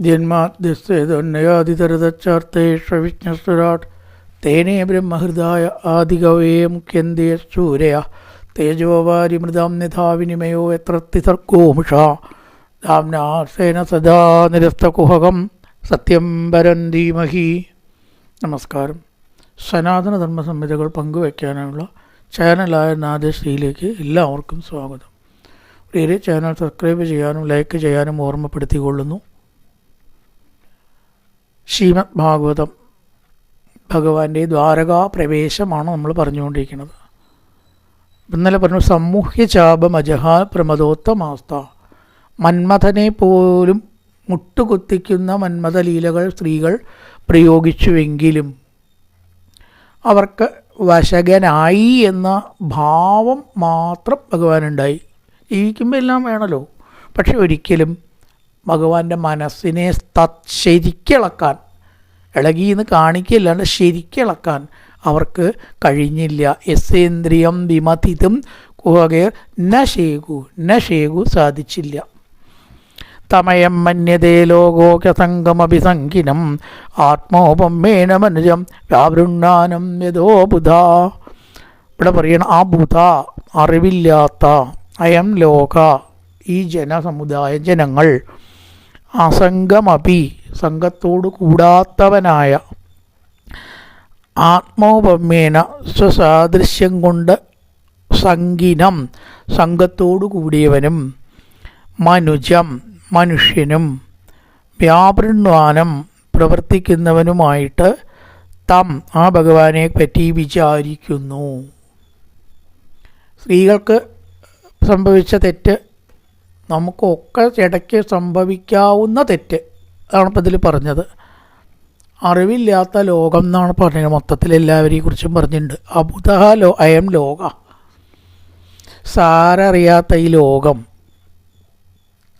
ജന്മാദ്യസ്തേതോന്നയാതിതരതച്ചാർത്തേഷ്വിജ്ഞസ്വരാട് തേനേ ബ്രഹ്മഹൃദായ ആദികവേ മുഖ്യന്തേ സൂരയ തേജോവാരിമൃതാം നിധാവിനിമയോ യത്രത്തിസർഗോമുഷാ ധാംനാസേന സദാ നിരസ്തകുഹകം സത്യം പരം ധീമഹി. നമസ്കാരം. സനാതനധർമ്മ സംഹിതകൾ പങ്കുവയ്ക്കാനുള്ള ചാനലായ നാദശ്രീയിലേക്ക് എല്ലാവർക്കും സ്വാഗതം. പ്രിയരെ, ചാനൽ സബ്സ്ക്രൈബ് ചെയ്യാനും ലൈക്ക് ചെയ്യാനും ഓർമ്മപ്പെടുത്തിക്കൊള്ളുന്നു. ശ്രീമദ് ഭാഗവതം ഭഗവാന്റെ ദ്വാരകാ പ്രവേശമാണ് നമ്മൾ പറഞ്ഞുകൊണ്ടിരിക്കുന്നത്. ഇന്നലെ പറഞ്ഞു, സമൂഹ്യ ചാപമജഹാ പ്രമദോത്തമാസ്ത. മന്മഥനെ പോലും മുട്ടുകുത്തിക്കുന്ന മന്മഥലീലകൾ സ്ത്രീകൾ പ്രയോഗിച്ചുവെങ്കിലും അവർക്ക് വശകനായി എന്ന ഭാവം മാത്രം ഭഗവാനുണ്ടായി. ജീവിക്കുമ്പോൾ എല്ലാം വേണമല്ലോ, പക്ഷെ ഒരിക്കലും ഭഗവാന്റെ മനസ്സിനെ ശരിക്കിളക്കാൻ, ഇളകിയെന്ന് കാണിക്കല്ലാണ്ട് ശരിക്കിളക്കാൻ അവർക്ക് കഴിഞ്ഞില്ല. യസ്യേന്ദ്രിയം വിമതിതും കുഹകേർ നശേകു സാധിച്ചില്ല. തമയം മന്യതേ ലോകോകസംഗമഭിസംഖിനം ആത്മോപമേന മനുജം വ്യാവൃണ്ണാനം യഥോ ബുധ. ഇവിടെ പറയണം, ആ ബുധ അറിവില്ലാത്ത അയം ലോക, ഈ ജനസമുദായ ജനങ്ങൾ, അസംഗമപി സംഘത്തോട് കൂടാത്തവനായ, ആത്മോപമേന സ്വസാദൃശ്യം കൊണ്ട് സംഗിനം സംഘത്തോടു കൂടിയവനും, മനുജം മനുഷ്യനും, വ്യാപൃണ്വാനം പ്രവർത്തിക്കുന്നവനുമായിട്ട് തം ആ ഭഗവാനെ പറ്റി വിചാരിക്കുന്നു. സ്ത്രീകൾക്ക് സംഭവിച്ച തെറ്റ് നമുക്കൊക്കെ ഇടയ്ക്ക് സംഭവിക്കാവുന്ന തെറ്റ് ആണ് ഇപ്പം ഇതിൽ പറഞ്ഞത്. അറിവില്ലാത്ത ലോകം എന്നാണ് പറഞ്ഞത്. മൊത്തത്തിൽ എല്ലാവരെയും കുറിച്ചും പറഞ്ഞിട്ടുണ്ട്. അബുധ അയം ലോക, സാരറിയാത്ത ഈ ലോകം.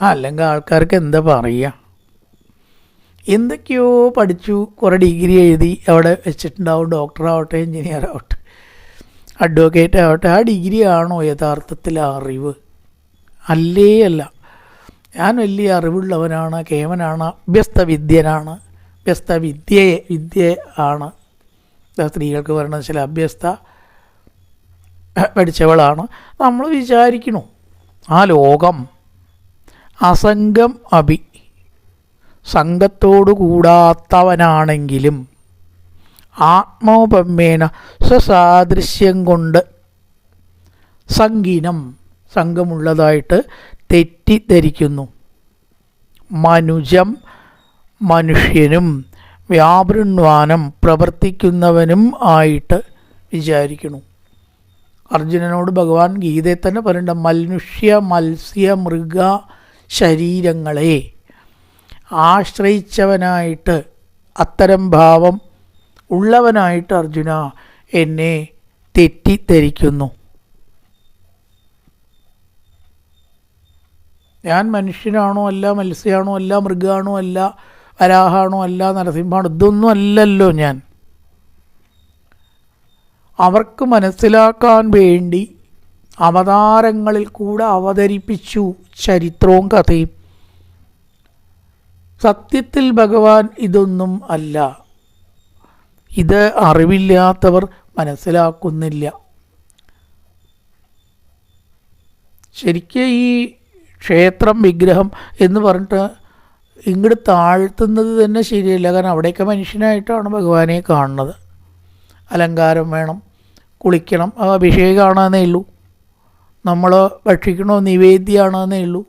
അല്ലെങ്കിൽ ആൾക്കാർക്ക് എന്താ പറയുക, എന്തൊക്കെയോ പഠിച്ചു, കുറേ ഡിഗ്രി എഴുതി അവിടെ വെച്ചിട്ടുണ്ടാവും. ഡോക്ടറാവട്ടെ, എൻജിനീയർ ആവട്ടെ, അഡ്വക്കേറ്റ് ആവട്ടെ. ആ ഡിഗ്രി ആണോ യഥാർത്ഥത്തിൽ അറിവ്? അല്ലേ അല്ല. ഞാൻ വലിയ അറിവുള്ളവനാണ്, കേവനാണ്, അഭ്യസ്തവിദ്യനാണ്, വിദ്യ ആണ് സ്ത്രീകൾക്ക് പറയണത്. ചില അഭ്യസ്ത പഠിച്ചവളാണ്. നമ്മൾ വിചാരിക്കണു ആ ലോകം അസംഗം അഭി, സംഘത്തോടു കൂടാത്തവനാണെങ്കിലും ആത്മോപമേന സ്വസാദൃശ്യം കൊണ്ട് സംഗീനം സംഘമുള്ളതായിട്ട് തെറ്റിദ്ധരിക്കുന്നു. മനുജം മനുഷ്യനും, വ്യാപൃണ്വാനം പ്രവർത്തിക്കുന്നവനും ആയിട്ട് വിചാരിക്കുന്നു. അർജുനനോട് ഭഗവാൻ ഗീതയിൽ തന്നെ പറയണ്ട, മനുഷ്യ മത്സ്യ മൃഗ ശരീരങ്ങളെ ആശ്രയിച്ചവനായിട്ട്, അത്തരം ഭാവം ഉള്ളവനായിട്ട് അർജുന എന്നെ തെറ്റിദ്ധരിക്കുന്നു. ഞാൻ മനുഷ്യനാണോ അല്ല, മത്സ്യമാണോ അല്ല, മൃഗമാണോ അല്ല, വരാഹാണോ അല്ല, നരസിംഹമാണോ, ഇതൊന്നും അല്ലല്ലോ ഞാൻ. അവർക്ക് മനസ്സിലാക്കാൻ വേണ്ടി അവതാരങ്ങളിൽ കൂടെ അവതരിപ്പിച്ചു ചരിത്രവും കഥയും. സത്യത്തിൽ ഭഗവാൻ ഇതൊന്നും അല്ല. ഇത് അറിവില്ലാത്തവർ മനസ്സിലാക്കുന്നില്ല. ശരിക്കും ഈ ക്ഷേത്രം, വിഗ്രഹം എന്ന് പറഞ്ഞിട്ട് ഇങ്ങോട്ട് താഴ്ത്തുന്നത് തന്നെ ശരിയല്ല. കാരണം അവിടെയൊക്കെ മനുഷ്യനായിട്ടാണ് ഭഗവാനെ കാണുന്നത്. അലങ്കാരം വേണം, കുളിക്കണം, അഭിഷേകമാണെന്നേ ഉള്ളൂ. നമ്മൾ ഭക്ഷിക്കണോ നിവേദ്യമാണെന്നേ ഉള്ളൂ.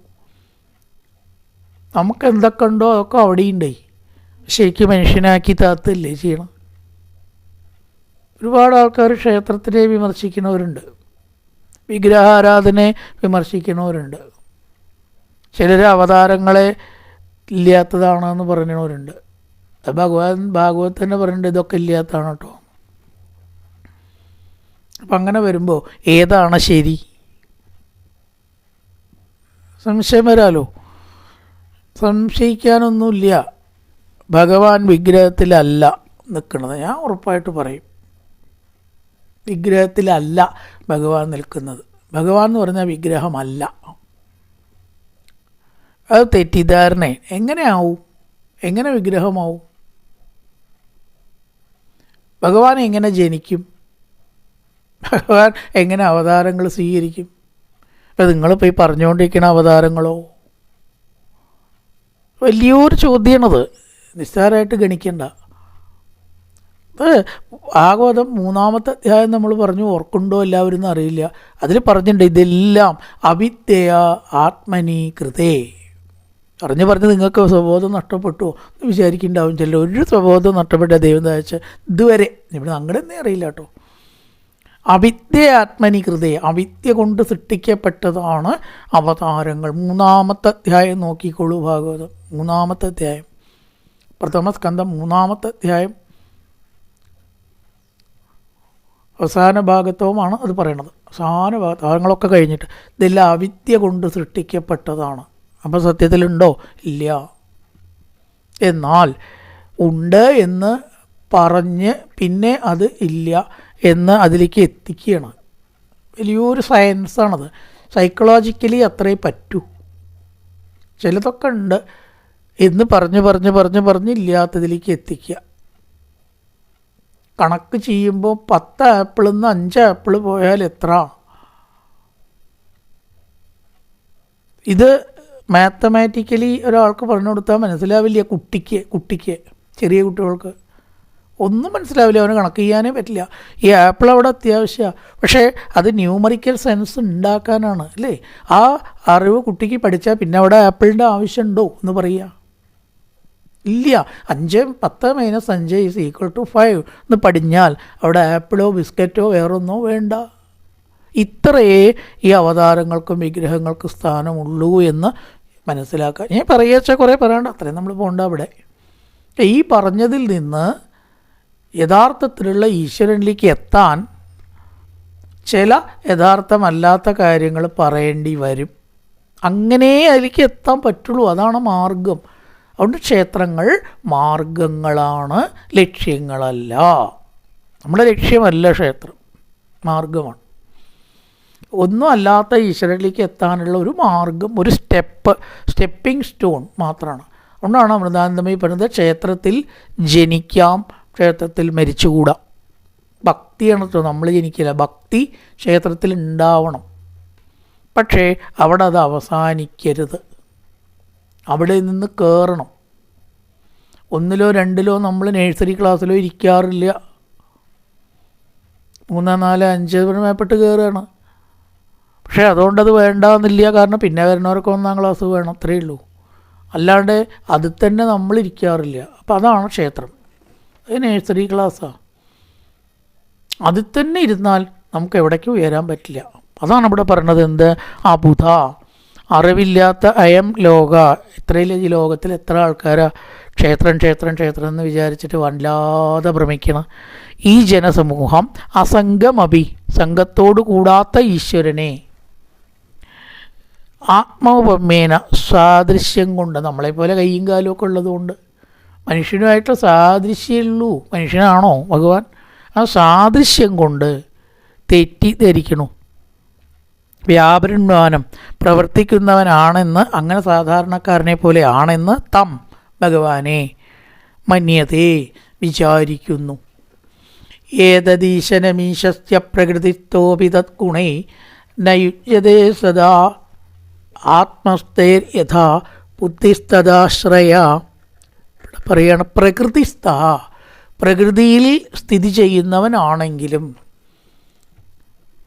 നമുക്ക് എന്തൊക്കെ ഉണ്ടോ അതൊക്കെ അവിടെയുണ്ടേ. ശരിക്കും മനുഷ്യനാക്കി താത്തല്ലേ ചെയ്യണം. ഒരുപാട് ആൾക്കാർ ക്ഷേത്രത്തിനെ വിമർശിക്കുന്നവരുണ്ട്, വിഗ്രഹാരാധനയെ വിമർശിക്കുന്നവരുണ്ട്. ചിലർ അവതാരങ്ങളെ ഇല്ലാത്തതാണെന്ന് പറയുന്നവരുണ്ട്. ഭാഗവത് തന്നെ പറയുന്നുണ്ട് ഇതൊക്കെ ഇല്ലാത്തതാണ് കേട്ടോ. അപ്പം അങ്ങനെ വരുമ്പോൾ ഏതാണ് ശരി? സംശയം വരാലോ. സംശയിക്കാനൊന്നുമില്ല. ഭഗവാൻ വിഗ്രഹത്തിലല്ല നിൽക്കുന്നത്. ഞാൻ ഉറപ്പായിട്ട് പറയും, വിഗ്രഹത്തിലല്ല ഭഗവാൻ നിൽക്കുന്നത്. ഭഗവാൻ എന്ന് പറഞ്ഞാൽ വിഗ്രഹമല്ല. അത് തെറ്റിദ്ധാരണ. എങ്ങനെയാവും? എങ്ങനെ വിഗ്രഹമാവും? ഭഗവാൻ എങ്ങനെ ജനിക്കും? ഭഗവാൻ എങ്ങനെ അവതാരങ്ങൾ സ്വീകരിക്കും? ഇപ്പം നിങ്ങളിപ്പോൾ ഈ പറഞ്ഞുകൊണ്ടിരിക്കുന്ന അവതാരങ്ങളോ? വലിയൊരു ചോദ്യമാണത്, നിസ്സാരമായിട്ട് ഗണിക്കണ്ട. അത് ഭാഗവതം 3-ാമത്തെ അധ്യായം നമ്മൾ പറഞ്ഞു, ഓർക്കുണ്ടോ എല്ലാവരും എന്ന് അറിയില്ല. അതിൽ പറഞ്ഞിട്ടുണ്ട് ഇതെല്ലാം അവിദ്യ ആത്മനി കൃതേ. പറഞ്ഞ് നിങ്ങൾക്ക് സ്വബോധം നഷ്ടപ്പെട്ടു എന്ന് വിചാരിക്കുന്നുണ്ടാവും ചില. ഒരു സ്വബോധം നഷ്ടപ്പെട്ട ദൈവം തയ്ച്ച ഇതുവരെ ഇവിടെ അങ്ങടെന്നേ അറിയില്ല കേട്ടോ. അവിദ്യ ആത്മനി കൃതേ, അവിദ്യ കൊണ്ട് സൃഷ്ടിക്കപ്പെട്ടതാണ് അവതാരങ്ങൾ. 3-ാമത്തെ അധ്യായം നോക്കിക്കോളൂ, ഭാഗവതം 3-ാമത്തെ അധ്യായം, പ്രഥമ സ്കന്ധം 3-ാമത്തെ അധ്യായം അവസാന ഭാഗത്വമാണ് അത് പറയണത്. അവസാന ഭാഗങ്ങളൊക്കെ കഴിഞ്ഞിട്ട് ഇതെല്ലാം അവിദ്യ കൊണ്ട് സൃഷ്ടിക്കപ്പെട്ടതാണ്. അപ്പം സത്യത്തിലുണ്ടോ? ഇല്ല. എന്നാൽ ഉണ്ട് എന്ന് പറഞ്ഞ് പിന്നെ അത് ഇല്ല എന്ന് അതിലേക്ക് എത്തിക്കുകയാണ്. വലിയൊരു സയൻസാണത്. സൈക്കോളജിക്കലി അത്രേ പറ്റൂ. ചിലതൊക്കെ ഉണ്ട് എന്ന് പറഞ്ഞ് ഇല്ലാത്തതിലേക്ക് എത്തിക്കുക. കണക്ക് ചെയ്യുമ്പോൾ 10 ആപ്പിളിൽ നിന്ന് 5 ആപ്പിൾ പോയാൽ എത്ര? ഇത് മാത്തമാറ്റിക്കലി ഒരാൾക്ക് പറഞ്ഞു കൊടുത്താൽ മനസ്സിലാവില്ല. കുട്ടിക്ക് ചെറിയ കുട്ടികൾക്ക് ഒന്നും മനസ്സിലാവില്ല, അവന് കണക്ക് ചെയ്യാനേ പറ്റില്ല. ഈ ആപ്പിൾ അവിടെ അത്യാവശ്യമാണ്, പക്ഷേ അത് ന്യൂമറിക്കൽ സെൻസ് ഉണ്ടാക്കാനാണ് അല്ലേ. ആ അറിവ് കുട്ടിക്ക് പഠിച്ചാൽ പിന്നെ അവിടെ ആപ്പിളിൻ്റെ ആവശ്യമുണ്ടോ എന്ന് പറയുക? ഇല്ല. 10 - 5 = 5 എന്ന് പഠിഞ്ഞാൽ അവിടെ ആപ്പിളോ ബിസ്ക്കറ്റോ വേറൊന്നോ വേണ്ട. ഇത്രയേ ഈ അവതാരങ്ങൾക്കും വിഗ്രഹങ്ങൾക്കും സ്ഥാനമുള്ളൂ എന്ന് മനസ്സിലാക്കുക. ഞാൻ പറയുക കുറേ പറയാണ്ട്, അത്രയും നമ്മൾ പോകണ്ട അവിടെ. ഈ പറഞ്ഞതിൽ നിന്ന് യഥാർത്ഥത്തിലുള്ള ഈശ്വരനിലേക്ക് എത്താൻ ചില യഥാർത്ഥമല്ലാത്ത കാര്യങ്ങൾ പറയേണ്ടി വരും. അങ്ങനെ അതിലേക്ക് എത്താൻ പറ്റുള്ളൂ. അതാണ് മാർഗം. അതുകൊണ്ട് ക്ഷേത്രങ്ങൾ മാർഗങ്ങളാണ്, ലക്ഷ്യങ്ങളല്ല. നമ്മുടെ ലക്ഷ്യമല്ല ക്ഷേത്രം, മാർഗമാണ്. ഒന്നും അല്ലാത്ത ഈശ്വരനിലേക്ക് എത്താനുള്ള ഒരു മാർഗം, ഒരു സ്റ്റെപ്പിംഗ് സ്റ്റോൺ മാത്രമാണ്. അതുകൊണ്ടാണ് അമൃതാനന്ദമയി പറയുന്നത് ക്ഷേത്രത്തിൽ ജനിക്കാം, ക്ഷേത്രത്തിൽ മരിച്ചുകൂടാം. ഭക്തിയാണ് നമ്മൾ ജനിക്കില്ല, ഭക്തി ക്ഷേത്രത്തിൽ ഉണ്ടാവണം. പക്ഷേ അവിടെ അത് അവസാനിക്കരുത്, അവിടെ നിന്ന് കയറണം. 1-ലോ 2-ലോ നമ്മൾ നഴ്സറി ക്ലാസ്സിലോ ഇരിക്കാറില്ല. 3, 4, 5 മേപ്പെട്ട് കയറുകയാണ്. പക്ഷേ അതുകൊണ്ടത് വേണ്ടാന്നില്ല, കാരണം പിന്നെ വരുന്നവർക്ക് 1-ാം ക്ലാസ് വേണം, അത്രയേ ഉള്ളൂ. അല്ലാണ്ട് അത് തന്നെ നമ്മളിരിക്കാറില്ല. അപ്പോൾ അതാണ് ക്ഷേത്രം, അത് നഴ്സറി ക്ലാസ്സാണ്. അതിൽ തന്നെ ഇരുന്നാൽ നമുക്ക് എവിടേക്കും ഉയരാൻ പറ്റില്ല. അതാണ് ഇവിടെ പറഞ്ഞത്. എന്ത്? അബുധ, അറിവില്ലാത്ത അയം ലോക. ഇത്രയില്ല, ഈ ലോകത്തിൽ എത്ര ആൾക്കാരാ ക്ഷേത്രം എന്ന് വിചാരിച്ചിട്ട് വല്ലാതെ ഭ്രമിക്കണം. ഈ ജനസമൂഹം അസംഗമഭി, സംഘത്തോട് കൂടാത്ത ഈശ്വരനെ ആത്മോപമേന, സാദൃശ്യം കൊണ്ട്, നമ്മളെപ്പോലെ കയ്യും കാലും ഒക്കെ ഉള്ളതുകൊണ്ട്, മനുഷ്യനുമായിട്ട് സാദൃശ്യമുള്ളൂ. മനുഷ്യനാണോ ഭഗവാൻ? ആ സാദൃശ്യം കൊണ്ട് തെറ്റിദ്ധരിക്കണു. വ്യാപരിണ്വാനം, പ്രവർത്തിക്കുന്നവനാണെന്ന്, അങ്ങനെ സാധാരണക്കാരനെ പോലെ ആണെന്ന് തം, ഭഗവാനെ മന്യതേ, വിചാരിക്കുന്നു. ഏതദീശനമീശസ്യ പ്രകൃതിത്തോപി തദ്ഗുണൈ നയുജ്യതേ സദാ ആത്മസ്ഥൈർ യഥാ ബുദ്ധിസ്തദാശ്രയ. പറയാണ് പ്രകൃതിസ്ഥ, പ്രകൃതിയിൽ സ്ഥിതി ചെയ്യുന്നവനാണെങ്കിലും.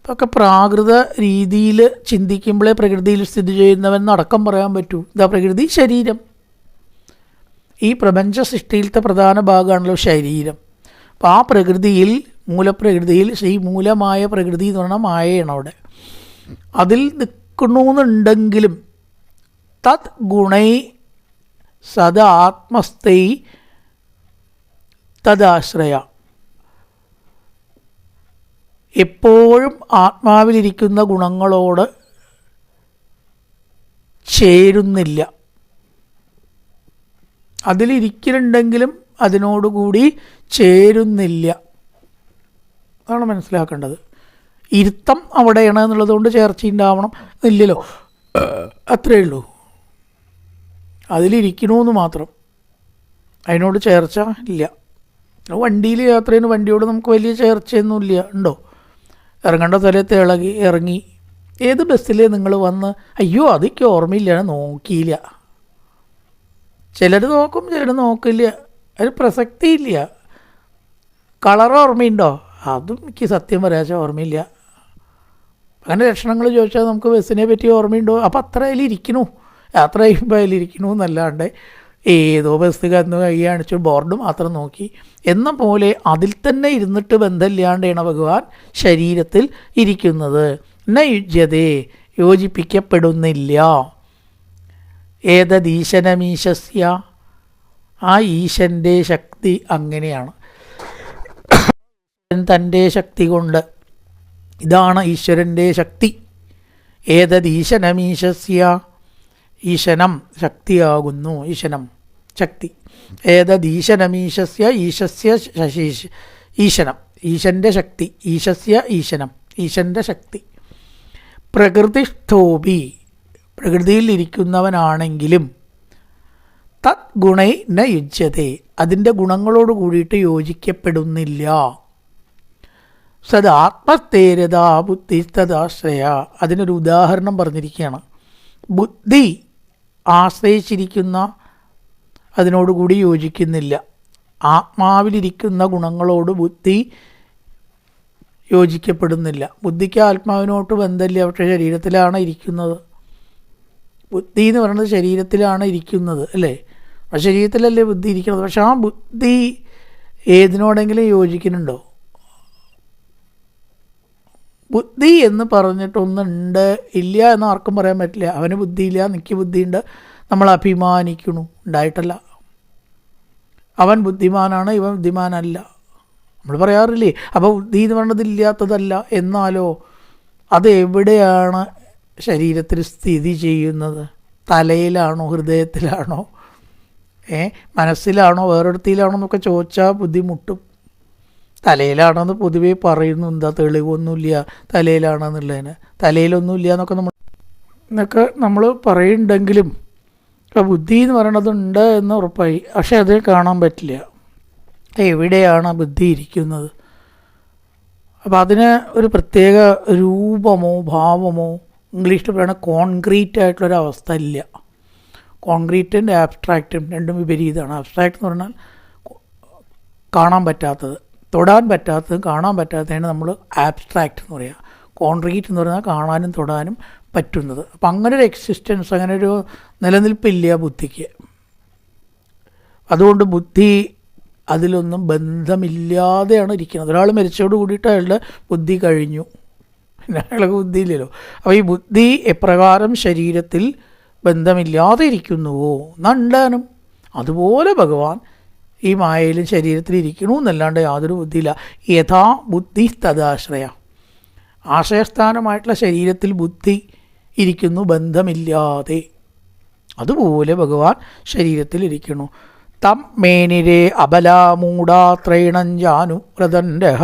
ഇതൊക്കെ പ്രാകൃത രീതിയിൽ ചിന്തിക്കുമ്പോഴേ പ്രകൃതിയിൽ സ്ഥിതി ചെയ്യുന്നവൻ അടക്കം പറയാൻ പറ്റൂ. ഇതാ പ്രകൃതി, ശരീരം. ഈ പ്രപഞ്ച സൃഷ്ടിയിലത്തെ പ്രധാന ഭാഗമാണല്ലോ ശരീരം. അപ്പോൾ ആ പ്രകൃതിയിൽ, മൂലപ്രകൃതിയിൽ, ഈ മൂലമായ പ്രകൃതി എന്ന് പറഞ്ഞാൽ മായയാണ് അവിടെ. അതിൽ നിൽക്കണമെന്നുണ്ടെങ്കിലും തത് ഗുണൈ സദ ആത്മസ്ഥൈ തദാശ്രയ, എപ്പോഴും ആത്മാവിലിരിക്കുന്ന ഗുണങ്ങളോട് ചേരുന്നില്ല. അതിലിരിക്കുന്നുണ്ടെങ്കിലും അതിനോടുകൂടി ചേരുന്നില്ല. അതാണ് മനസ്സിലാക്കേണ്ടത്. ഇരുത്തം അവിടെയാണ് എന്നുള്ളതുകൊണ്ട് ചേർച്ചയുണ്ടാവണം ഇല്ലല്ലോ, അത്രയേ ഉള്ളൂ. അതിലിരിക്കണമെന്ന് മാത്രം. അതിനോട് ചേർച്ച ഇല്ല. വണ്ടിയിൽ യാത്ര ചെയ്യുന്ന വണ്ടിയോട് നമുക്ക് വലിയ ചേർച്ചയൊന്നുമില്ല. ഉണ്ടോ? ഇറങ്ങേണ്ട സ്ഥലത്ത് ഇറങ്ങി. ഏത് ബസ്സിൽ നിങ്ങൾ വന്ന് അയ്യോ അതൊക്കെ ഓർമ്മയില്ല, നോക്കിയില്ല. ചിലർ നോക്കും, ചിലർ നോക്കില്ല. അതിന് പ്രസക്തിയില്ല. കളർ ഓർമ്മയുണ്ടോ? അതും എനിക്ക് സത്യം പറയാച്ചാൽ ഓർമ്മയില്ല. അങ്ങനെ ലക്ഷണങ്ങൾ ചോദിച്ചാൽ നമുക്ക് ബസ്സിനെ പറ്റി ഓർമ്മയുണ്ടോ? അപ്പം അത്ര അതിലിരിക്കണു, യാത്ര ചെയ്യുമ്പോൾ അതിലിരിക്കണു എന്നല്ലാണ്ട് ഏതോ ബസ് കന്ന് കൈ കാണിച്ചു ബോർഡ് മാത്രം നോക്കി എന്ന പോലെ അതിൽ തന്നെ ഇരുന്നിട്ട് ബന്ധമില്ലാണ്ടാണ് ഭഗവാൻ ശരീരത്തിൽ ഇരിക്കുന്നത്. ന യുജ്യതേ, യോജിപ്പിക്കപ്പെടുന്നില്ല. ഏതദീശനമീശസ്യ, ആ ഈശൻ്റെ ശക്തി അങ്ങനെയാണ്. തൻ്റെ ശക്തി കൊണ്ട്, ഇതാണ് ഈശ്വരൻ്റെ ശക്തി. ഏതദീശനമീശസ്യ, ഈശനം ശക്തിയാകുന്നു, ഈശനം ശക്തി. ഏതദീശനമീശസ്യ, ഈശസ്യ ഈശനം, ഈശൻ്റെ ശക്തി. ഈശസ്യ ഈശനം, ഈശൻ്റെ ശക്തി. പ്രകൃതിഷ്ഠോപി, പ്രകൃതിയിലിരിക്കുന്നവനാണെങ്കിലും തത് ഗുണൈ ന യുജ്യതേ, അതിൻ്റെ ഗുണങ്ങളോട് കൂടിയിട്ട് യോജിക്കപ്പെടുന്നില്ല. സത് ആത്മസ്ഥേരത ബുദ്ധി തദാശ്രയ, അതിനൊരു ഉദാഹരണം പറഞ്ഞിരിക്കുകയാണ്. ബുദ്ധി ആശ്രയിച്ചിരിക്കുന്ന അതിനോടുകൂടി യോജിക്കുന്നില്ല. ആത്മാവിലിരിക്കുന്ന ഗുണങ്ങളോട് ബുദ്ധി യോജിക്കപ്പെടുന്നില്ല. ബുദ്ധിക്ക് ആത്മാവിനോട്ട് ബന്ധമില്ല, പക്ഷേ ശരീരത്തിലാണ് ഇരിക്കുന്നത്. ബുദ്ധി എന്ന് പറയുന്നത് ശരീരത്തിലാണ് ഇരിക്കുന്നത്, അല്ലേ? ആ ശരീരത്തിലല്ലേ ബുദ്ധി ഇരിക്കുന്നത്. പക്ഷെ ആ ബുദ്ധി ഏതിനോടെങ്കിലും യോജിക്കുന്നുണ്ടോ? ബുദ്ധി എന്ന് പറഞ്ഞിട്ടൊന്നുണ്ട് ഇല്ല എന്ന് ആർക്കും പറയാൻ പറ്റില്ല. അവന് ബുദ്ധിയില്ല, എനിക്ക് ബുദ്ധിയുണ്ട്, നമ്മൾ അഭിമാനിക്കണു, ഉണ്ടായിട്ടല്ല. അവൻ ബുദ്ധിമാനാണ്, ഇവൻ ബുദ്ധിമാനല്ല, നമ്മൾ പറയാറില്ലേ? അപ്പോൾ ബുദ്ധി എന്ന് പറയുന്നത് ഇല്ലാത്തതല്ല. എന്നാലോ അത് എവിടെയാണ് ശരീരത്തിൽ സ്ഥിതി ചെയ്യുന്നത്? തലയിലാണോ, ഹൃദയത്തിലാണോ, മനസ്സിലാണോ, വേറൊരിടത്തിലാണോ എന്നൊക്കെ ചോദിച്ചാൽ ബുദ്ധിമുട്ടും. തലയിലാണെന്ന് പൊതുവേ പറയുന്നു, എന്താ തെളിവൊന്നുമില്ല തലയിലാണെന്നുള്ളതിന്. തലയിലൊന്നുമില്ല എന്നൊക്കെ നമ്മൾ പറയുന്നുണ്ടെങ്കിലും ബുദ്ധി എന്ന് പറയണതുണ്ട് എന്ന് ഉറപ്പായി. പക്ഷെ അത് കാണാൻ പറ്റില്ല. എവിടെയാണ് ബുദ്ധി ഇരിക്കുന്നത്? അപ്പോൾ അതിന് ഒരു പ്രത്യേക രൂപമോ ഭാവമോ, ഇംഗ്ലീഷിൽ പറയുന്ന കോൺക്രീറ്റ് ആയിട്ടുള്ളൊരവസ്ഥ ഇല്ല. കോൺക്രീറ്റിൻ്റെ ആബ്സ്ട്രാക്റ്റും രണ്ടും വിപരീതമാണ്. ആബ്സ്ട്രാക്റ്റ് എന്ന് പറഞ്ഞാൽ കാണാൻ പറ്റാത്തത്, തൊടാൻ പറ്റാത്തതും കാണാൻ പറ്റാത്തതാണ് നമ്മൾ ആബ്സ്ട്രാക്റ്റ് എന്ന് പറയുക. കോൺക്രീറ്റ് എന്ന് പറഞ്ഞാൽ കാണാനും തൊടാനും പറ്റുന്നത്. അപ്പം അങ്ങനെ ഒരു എക്സിസ്റ്റൻസ്, അങ്ങനെ ഒരു നിലനിൽപ്പില്ല ബുദ്ധിക്ക്. അതുകൊണ്ട് ബുദ്ധി അതിലൊന്നും ബന്ധമില്ലാതെയാണ് ഇരിക്കുന്നത്. ഒരാൾ മരിച്ചോട് കൂടിയിട്ട് അയാളുടെ ബുദ്ധി കഴിഞ്ഞു, പിന്നെ അയാൾക്ക് ബുദ്ധിയില്ലല്ലോ. അപ്പോൾ ഈ ബുദ്ധി എപ്രകാരം ശരീരത്തിൽ ബന്ധമില്ലാതെ ഇരിക്കുന്നുവോ നണ്ടാനും അതുപോലെ ഭഗവാൻ ഈ മായയിലും ശരീരത്തിലിരിക്കണു എന്നല്ലാണ്ട് യാതൊരു ബുദ്ധിയില്ല. യഥാ ബുദ്ധി തദാശ്രയ, ആശ്രയസ്ഥാനമായിട്ടുള്ള ശരീരത്തിൽ ബുദ്ധി ഇരിക്കുന്നു ബന്ധമില്ലാതെ. അതുപോലെ ഭഗവാൻ ശരീരത്തിലിരിക്കുന്നു. തം മേനിരേ അബലാമൂഢാത്രൈണഞ്ചാനു വ്രതൻരഹ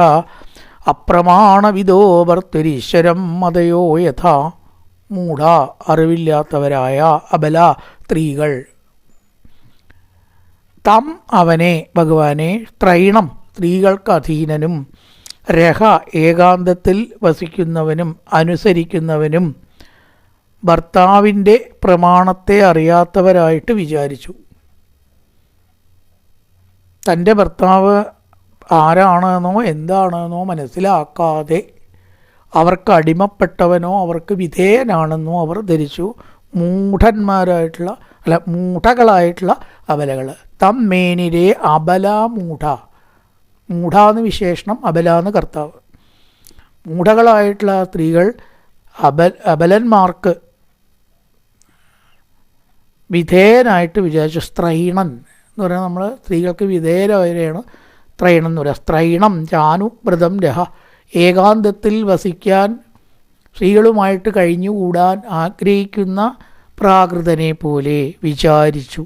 അപ്രമാണവിദോ ഭർത്തുരീശ്വരം മതയോ യഥാ. മൂഢ, അറിവില്ലാത്തവരായ അബല സ്ത്രീകൾ. തം, അവനെ, ഭഗവാനെ, ത്രൈണം, സ്ത്രീകൾക്ക് അധീനനും, രഹ, ഏകാന്തത്തിൽ വസിക്കുന്നവനും അനുസരിക്കുന്നവനും, ഭർത്താവിൻ്റെ പ്രമാണത്തെ അറിയാത്തവരായിട്ട് വിചാരിച്ചു. തൻ്റെ ഭർത്താവ് ആരാണെന്നോ എന്താണെന്നോ മനസ്സിലാക്കാതെ അവർക്ക് അടിമപ്പെട്ടവനോ അവർക്ക് വിധേയനാണെന്നോ അവർ ധരിച്ചു. മൂഢകളായിട്ടുള്ള അബലകൾ. തം മേനിരേ അബലാമൂഢ, മൂഢ എന്ന് വിശേഷണം, അബല എന്ന് കർത്താവ്. മൂഢകളായിട്ടുള്ള സ്ത്രീകൾ അബലന്മാർക്ക് വിധേയനായിട്ട് വിചാരിച്ചു. സ്ത്രൈണൻ എന്ന് പറയുന്നത് നമ്മൾ സ്ത്രീകൾക്ക് വിധേയരായാണ് ത്രൈണം എന്ന് പറയുക. സ്ത്രൈണം ചാനു വ്രതം രഹ, ഏകാന്തത്തിൽ വസിക്കാൻ, സ്ത്രീകളുമായിട്ട് കഴിഞ്ഞുകൂടാൻ ആഗ്രഹിക്കുന്ന പ്രാകൃതനെ പോലെ വിചാരിച്ചു.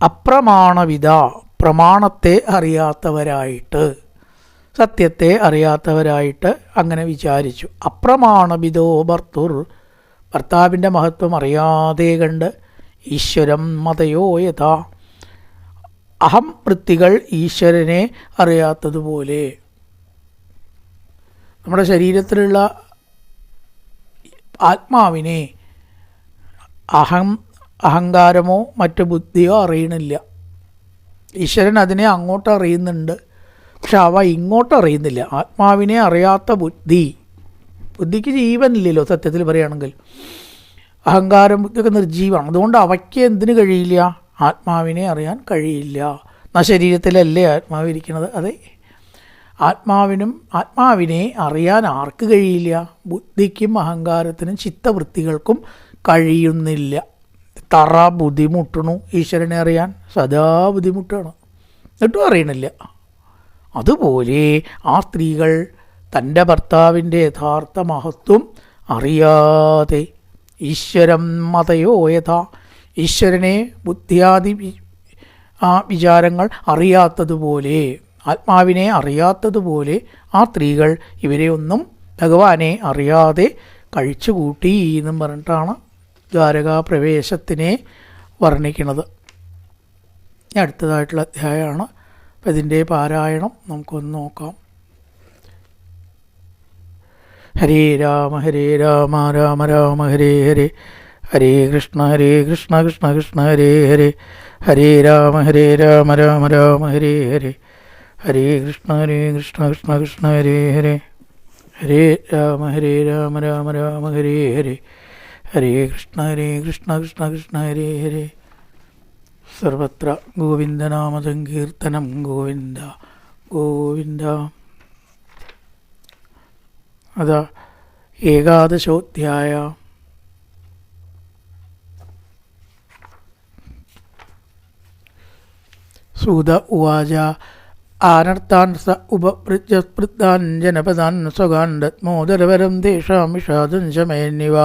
അപ്രമാണവിധ, പ്രമാണത്തെ അറിയാത്തവരായിട്ട്, സത്യത്തെ അറിയാത്തവരായിട്ട് അങ്ങനെ വിചാരിച്ചു. അപ്രമാണവിധോ ഭർത്തുർ, ഭർത്താവിൻ്റെ മഹത്വം അറിയാതെ കണ്ട് ഈശ്വരം മതയോ യഥാ, അഹം വൃത്തികൾ ഈശ്വരനെ അറിയാത്തതുപോലെ. നമ്മുടെ ശരീരത്തിലുള്ള ആത്മാവിനെ അഹങ്കാരമോ മറ്റു ബുദ്ധിയോ അറിയണില്ല. ഈശ്വരൻ അതിനെ അങ്ങോട്ട് അറിയുന്നുണ്ട്, പക്ഷെ അവ ഇങ്ങോട്ട് അറിയുന്നില്ല. ആത്മാവിനെ അറിയാത്ത ബുദ്ധിക്ക് ജീവനില്ലല്ലോ സത്യത്തിൽ പറയുകയാണെങ്കിൽ. അഹങ്കാരം, ബുദ്ധിയൊക്കെ നിർജീവമാണ്. അതുകൊണ്ട് അവയ്ക്ക് എന്തിനു കഴിയില്ല? ആത്മാവിനെ അറിയാൻ കഴിയില്ല. എന്നാൽ ശരീരത്തിലല്ലേ ആത്മാവ് ഇരിക്കുന്നത്? അതെ, ആത്മാവിനെ അറിയാൻ ആർക്ക് കഴിയില്ല? ബുദ്ധിക്കും അഹങ്കാരത്തിനും ചിത്തവൃത്തികൾക്കും കഴിയുന്നില്ല. തറ ബുദ്ധിമുട്ടണു ഈശ്വരനെ അറിയാൻ, സദാ ബുദ്ധിമുട്ടാണ്, എന്നിട്ടും അറിയണില്ല. അതുപോലെ ആ സ്ത്രീകൾ തൻ്റെ ഭർത്താവിൻ്റെ യഥാർത്ഥ മഹത്വം അറിയാതെ ഈശ്വരം മതയോ യഥാ, ഈശ്വരനെ ബുദ്ധിയാദി വിചാരങ്ങൾ അറിയാത്തതുപോലെ, ആത്മാവിനെ അറിയാത്തതുപോലെ ആ സ്ത്രീകൾ ഇവരെ ഒന്നും ഭഗവാനെ അറിയാതെ കഴിച്ചുകൂട്ടി എന്നും പറഞ്ഞിട്ടാണ് ദ്വാരകാപ്രവേശത്തിനെ വർണ്ണിക്കുന്നത്. അടുത്തതായിട്ടുള്ള അധ്യായമാണ്. അപ്പം ഇതിൻ്റെ പാരായണം നമുക്കൊന്ന് നോക്കാം. ഹരേ രാമ രാമ രാമ ഹരേ ഹരേ, ഹരേ കൃഷ്ണ കൃഷ്ണ കൃഷ്ണ ഹരേ ഹരേ, ഹരേ രാമ രാമ രാമ ഹരേ ഹരേ, ഹരേ കൃഷ്ണ കൃഷ്ണ കൃഷ്ണ ഹരേ ഹരേ, ഹരേ രാമ രാമ രാമ ഹരേ ഹരേ, ഹരേ കൃഷ്ണ കൃഷ്ണ കൃഷ്ണ ഹരേ ഹരേ. സർവത്ര ഗോവിന്ദനാമസങ്കീർത്തനം, ഗോവിന്ദ ഗോവിന്ദ. അതാ ഏകാദശോധ്യായ. സൂത ഉവാച ആനർത്താൻ സ ഉപപൃച്ഛസ്പൃത്താൻ ജനപദാൻ സ്വകാൻ ദത്മോദരവരം തേഷാം വിഷാദം ശമേന്നിവ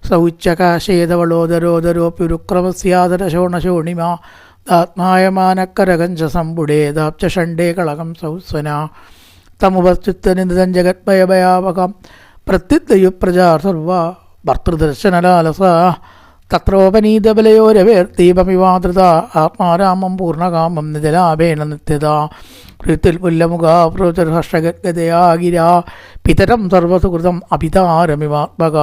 സൗച്ചകാശേതവളോദരോദരോപ്യുരുക്രമസ്യാദരശോണശോണിമ ദാത്മായമാനക്കരകഞ്ച സമ്പുടേതാപ്ച ഷണ്ഡേ കളകം സൗസ്വന തമുപസ്തുതനിതം ജഗത്ഭയഭയാവകം പ്രത്യുദ്യുപ്രജാ സർവ ഭർത്തൃദർശനലാലസ തത്രോപനീതബലയോരവേർദീപമിവാതൃത ആത്മാരാമം പൂർണ്ണകാമം നിജലാഭേന നിത്യത ഹൃത്തിൽപുല്ലമുഖാപ്രോചർഹർഷഗതയാ ഗിരാ പിതരം സർവസുഹൃതം അഭിതാരമിവാത്മക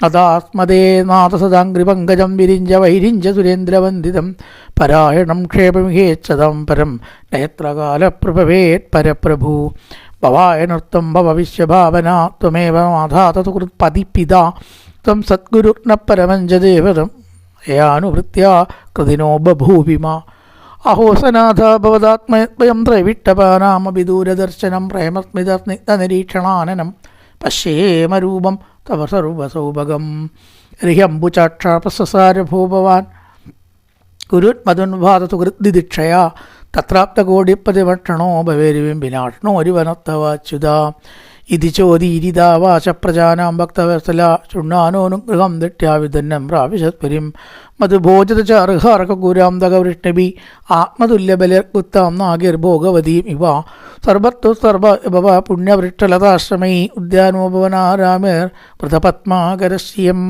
അതാസ്മദേ നാഥസദാംഗ്രിപങ്കജം വിരിഞ്ച വൈരിഞ്ച സുരേന്ദ്രവന്ദിതം പരായണം ക്ഷേപമിഹേച്ഛതം പരം നേത്രകാലപ്രഭവേത് പരപ്രഭു ഭവായ നൃത്തം ഭവവിശ്വഭാവന ത്വമേവ മാധാത സുഹൃത്പതിപിത ത്വം സദ്ഗുരുർന പരമഞ്ച ദേവതം യാനുവൃത്യ കൃതിനോ ബഭൂവിമ അഹോസനാഥ ഭവതാത്മയം ത്രൈവിട്ടപാനാമഭിദൂരദർശനം പ്രേമസ്മിതസ്നിഗ്ധനിരീക്ഷണാനനം പശ്യേമരൂപം തവ സർവസൗഭഗം രിഹംബുചാക്ഷാപസാരഭോ ഭവാൻ കുരുന്മതുൻവാദസുഹൃദ്ദിദിക്ഷയാ തത്രാപ്തകോടിപ്പതിഭക്ഷണോ ഭവേരിവിംബിനാഷ്ണോരിവനത്തവാച്യുത ഇതി ചോദീരിതാവാചപ്രജാനാം ഭക്തവത്സല ശൃണ്ണാനോനുഗൃഹം ദട്ട്യാവിധന്നം പ്രാവിശത്പരിം മധുഭോജതചാർഹാർക്കഗുരാം തകവൃഷ്ണഭി ആത്മതുല്യബലർഗുത്താം നാഗിർഭോഗവതീം ഇവ സർവത്തു സർവഭവ പുണ്യവൃക്ഷലതാശ്രമൈ ഉദ്യാനോപവനാരാമേർ വൃതപത്മാകരശ്യം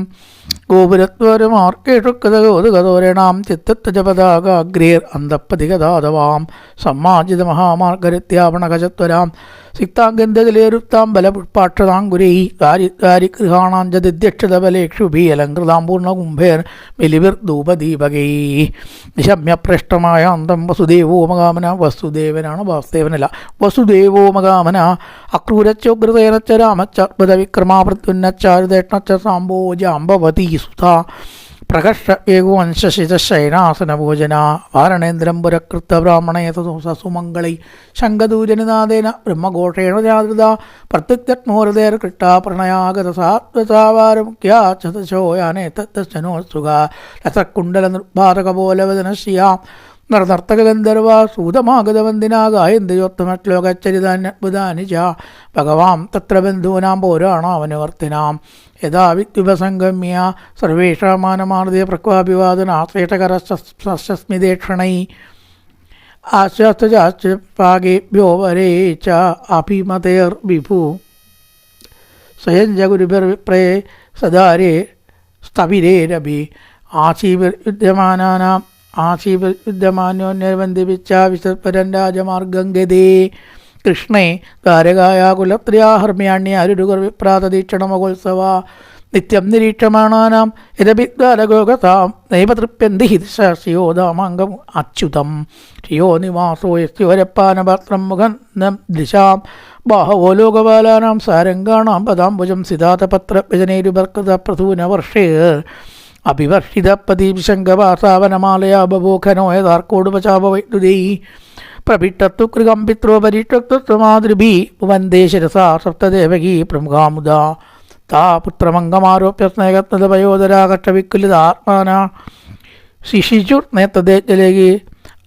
ഗോപുരത്വരമാർക്കേഷുക്കതോദകതോരണാം ചിത്തത്വജപതാകാഗ്രേർ അന്തപ്പതികതാതവാം സമ്മാജിതമഹാമാർഗരത്യാവണകചത്വരാം സിക്താംഗന്ധകലേരുത്താം ബലപുഷ്പാക്ഷതാങ്കുരൈ ദാരിദ്വാരിഗൃഹാണാഞ്ചദിധ്യക്ഷതബലേക്ഷുഭി അലങ്കൃതാം പൂർണ്ണകുംഭേർ ബലിവിർധൂപദീപകൈ നിശമ്യപ്രഷ്ടമായാന്തം വസുദേവോമകാമന. വസുദേവനാണ്, വാസുദേവനല്ല. വസുദേവോമകാമന അക്രൂരച്ചോഗ്രതേനച്ച രാമച്ചർബുദവിക്രമാപൃത്യുന്നച്ചാരുതേഷ്ണച്ച സാംബോജാംബവതീ സുത പ്രകർഷ ഏകോവംശശിതശയനാസനഭോജന വാരണേന്ദ്രം പുരകൃത്ത ബ്രാഹ്മണേതസുമംഗളൈ ശങ്കദൂരനിനാദേന ബ്രഹ്മഘോഷേണ ജാതൃത പ്രത്യുക്തത്മോഹൃദേർകൃഷ്ട പ്രണയാഗത സാത്വതാവാരമുഖ്യാച്ചതശോയാനേ തത്തശ്ചനോത്സുക രസകുണ്ടല നിർഭാതകപോലവദനശ്രിയാം നർത്തകഗന്ധർവ സൂതമാഗതവന്ദിനാ ഗായന്തിയോത്തമശ്ലോകച്ചരിതാന്യത്ഭുതാനി ച ഭഗവാം തത്ര ബന്ധൂനാം പൗരാണാവനുവർത്തിനാം യഥാ വിദ്യുപസംഗമ്യ സർവേഷാമാനമാർദ്യ പ്രക്വാഭിവാദനാശ്ലേഷകരസ്മിദേക്ഷണൈ ആശ്വാസ്തചാപാകേഭ്യോ വരേ ച അഭിമതേർവിഭു സ്വയം ച ഗുരുഭിർവിപ്രേ സദാരേ സ്ഥവിരേരഭി ആശീവിദ്യമാനാനാം ആശീവിദ്യമാന്യോന്യബന്ധിപ്പിച്ച വിശൽപരൻ രാജമാർഗം ഗതേ കൃഷ്ണേ താരകായാകുലത്രിയാഹർമ്യാണ്യാരുരുകർ വിപ്രാതദീക്ഷണമഹോത്സവ നിത്യം നിരീക്ഷമാണാനാം യഥഭിദ്വാരഗോഗതാം നൈവതൃപ്യന്തി ഹിതശിയോദാമാംഗം അച്യുതം ഷിയോ നിവാസോ യസ്യോരപ്പാനപാത്രം മുഖം ദിശാം ബാഹവോ ലോകപാലാനാം സാരംഗാണാം പദാംബുജം സിതാതപത്രഭജനേരുപർക്കൃത പ്രസൂനവർഷേ അഭിവർഷിതപതിശങ്കവാസാവനമാലയാ ബഭൂഖനോ യഥാർക്കോടുപചാപവൈദ്യുതൈ പ്രഭിട്ടത്തു കൃകം പിത്രോ പരീക്ഷത്വമാതൃഭി വന്ദേ ശിരസാ സപ്തദേവകീ പ്രമുഖാമുദാ താ പുത്രമംഗമാരോപ്യ സ്നേഹത്നതപയോധരാകഷ്ടവിക്കുലിതാത്മാന ശിശിചുർനേത്തദേജലേകി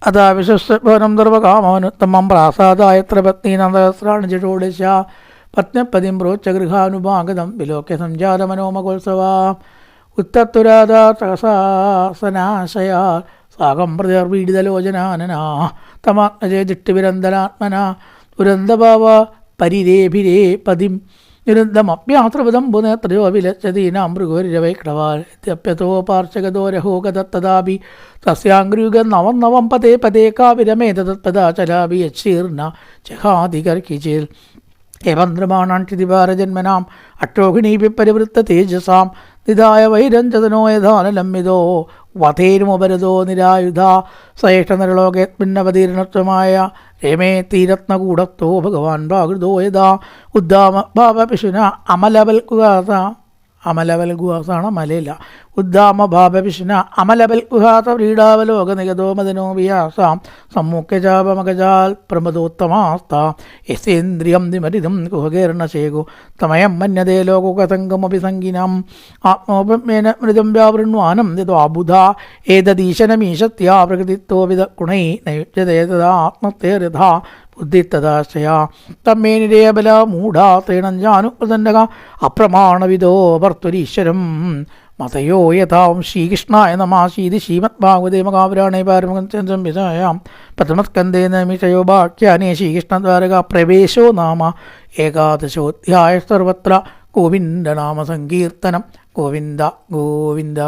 അതാ വിശ്വസ്വനം ദർവകാമനുത്തമം പ്രാസാദായത്ര പത്നീനന്ദസ്രാണി ഷോഡശ പത്നപതിം പ്രോച്ച ഗൃഹാനുഭാഗതം വിലോക്യ സംജാതമനോമകോത്സവ ഉത്തത്തുരാധാ സഹസാസനാശയാ സാകം പ്രതിർവീഡിതലോചനാനനാ തമാത്മജേ ദിഷ്ടിവിരന്തനാത്മന ദുരന്തഭാവ പരിരേഭിരേ പതിം നിരുദ്ധമപ്യാത്രപദം പുനേത്രയോ വിലച്ചതീനാം മൃഗോരിരവൈക്ടവാപ്യതോ പാർശ്വഗതോ രഹോഗതത്തദാപി തസ്യാംഗൃഗം നവം നവം പതേ പതേ കാവിരമേതത്പദാചലാപി യക്ഷീർണ ജഹാധികർക്കിചേൽ एवं द्रमाणान्तिदिवारजन्मनाम् अट्रोहिणीभिः परिवृत्ततेजसां निधाय वैरञ्जतनो यथानलम्बितो वधेर्मुपरतो निरायुधा सयेष्ठनरलोकेऽस्मिन्नवतीर्णत्वമായ രമേ തീരത്നകൂടത്തോ ഭഗവാൻ പ്രാകൃതോ യഥാ ഉദ്ദാമ ഭാവപിശുന അമലവൽഗുഹാസാണ് മലയില്ല ഉദ്ദാമ ഭാവപിശുന അമലവൽഗുഹാസ വ്രീഡാവലോക നിഗതോ മദനോ വിയാസാം സമ്മുഖ്യചാപമകജാൽ പ്രമദോത്തമാസ്ത യസേന്ദ്രിയം ദിമരിതം കുഹകേർണശേഖു തമയം മന്യതേ ലോകസംഗമപി സംഗിനം ആത്മോപമേന മൃദം വ്യാവൃണ്വാനം യദ്വാബുധ ഏതദീശനമീശത്യാ പ്രകൃതിത്വ വിധ ഗുണൈ നയുജ്യതേ തഥാ ആത്മത്തേരഥാ ബുദ്ധിത്തദാശ്രയ തമ്മേ നിരേബല മൂഢാ തേണഞ്ചാനുപ്രസന്നക അപ്രമാണവിദോ ഭർത്തുരീശ്വരം മതയോ യഥാം ശ്രീകൃഷ്ണായ നമാശീതി ശ്രീമദ്ഭാഗവതേ മഹാപുരാണേ പാരമഹംസ്യാം പ്രഥമസ്കന്ധേ നമിഷയോ വാക്യാനേ ശ്രീകൃഷ്ണദ്വാരക പ്രവേശോ നാമ ഏകാദശോധ്യായ സർവത്ര ഗോവിന്ദനാമ സങ്കീർത്തനം ഗോവിന്ദ ഗോവിന്ദ.